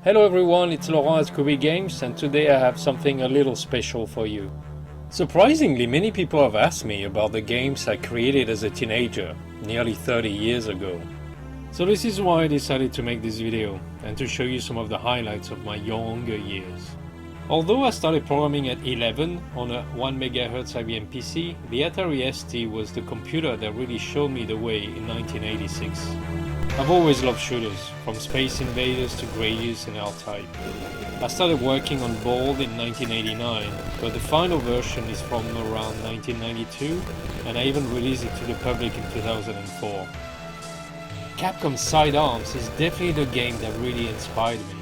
Hello everyone, it's Laurent at Squidbeam Games, and today I have something a little special for you. Surprisingly, many people have asked me about the games I created as a teenager, nearly 30 years ago. So this is why I decided to make this video, and to show you some of the highlights of my younger years. Although I started programming at 11 on a 1 MHz IBM PC, the Atari ST was the computer that really showed me the way in 1986. I've always loved shooters, from Space Invaders to Gradius and R-Type. I started working on Bold in 1989, but the final version is from around 1992, and I even released it to the public in 2004. Capcom's Sidearms is definitely the game that really inspired me.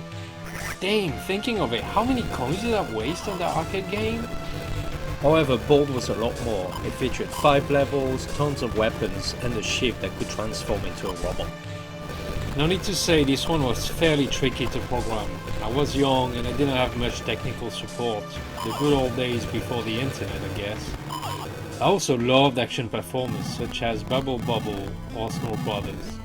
Damn, thinking of it, how many coins did I waste on that arcade game? However, Bold was a lot more. It featured 5 levels, tons of weapons, and a ship that could transform into a robot. No need to say this one was fairly tricky to program. I was young and I didn't have much technical support. The good old days before the internet, I guess. I also loved action platformers such as Bubble Bobble or Snow Brothers.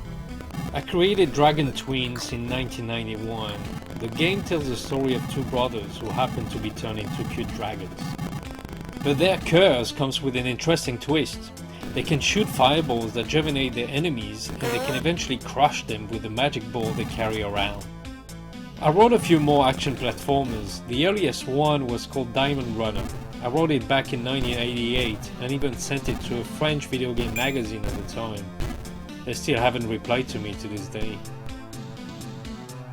I created Dragon Twins in 1991. The game tells the story of two brothers who happen to be turned into cute dragons. But their curse comes with an interesting twist. They can shoot fireballs that rejuvenate their enemies, and they can eventually crush them with the magic ball they carry around. I wrote a few more action platformers. The earliest one was called Diamond Runner. I wrote it back in 1988 and even sent it to a French video game magazine at the time. They still haven't replied to me to this day.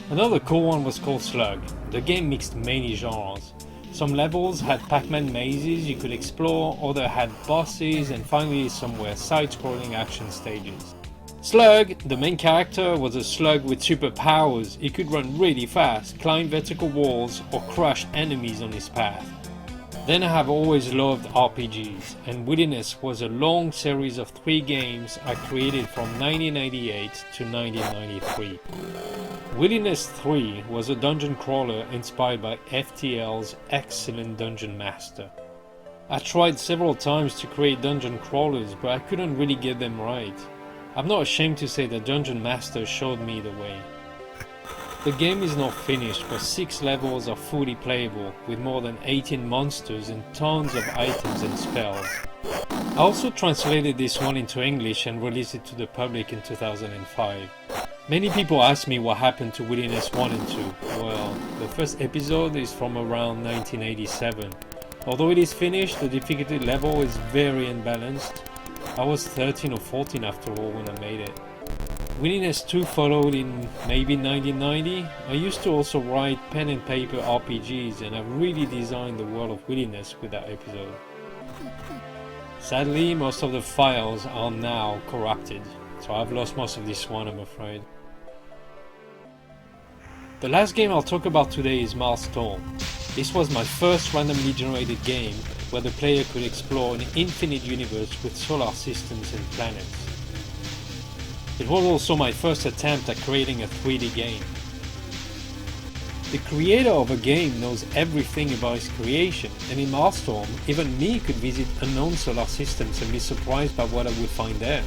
Another cool one was called Slug. The game mixed many genres. Some levels had Pac-Man mazes you could explore, others had bosses, and finally some were side-scrolling action stages. Slug, the main character, was a slug with superpowers. He could run really fast, climb vertical walls, or crush enemies on his path. Then I have always loved RPGs, and Wilderness was a long series of 3 games I created from 1998 to 1993. Wilderness 3 was a dungeon crawler inspired by FTL's excellent Dungeon Master. I tried several times to create dungeon crawlers, but I couldn't really get them right. I'm not ashamed to say that Dungeon Master showed me the way. The game is not finished, but 6 levels are fully playable, with more than 18 monsters and tons of items and spells. I also translated this one into English and released it to the public in 2005. Many people ask me what happened to Wilderness 1 and 2. Well, the first episode is from around 1987. Although it is finished, the difficulty level is very unbalanced. I was 13 or 14 after all when I made it. Wilderness 2 followed in maybe 1990. I used to also write pen and paper RPGs, and I really designed the world of Wilderness with that episode. Sadly, most of the files are now corrupted, so I've lost most of this one, I'm afraid. The last game I'll talk about today is Milestone. This was my first randomly generated game where the player could explore an infinite universe with solar systems and planets. It was also my first attempt at creating a 3D game. The creator of a game knows everything about his creation, and in Milestone, even me could visit unknown solar systems and be surprised by what I would find there.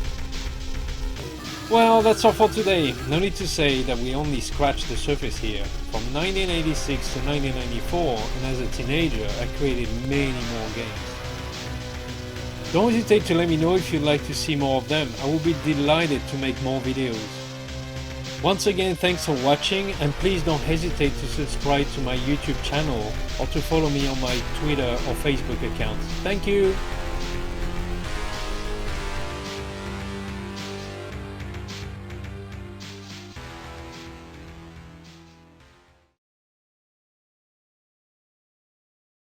Well, that's all for today. No need to say that we only scratched the surface here. From 1986 to 1994, and as a teenager, I created many more games. Don't hesitate to let me know if you'd like to see more of them. I will be delighted to make more videos. Once again, thanks for watching, and please don't hesitate to subscribe to my YouTube channel or to follow me on my Twitter or Facebook accounts. Thank you!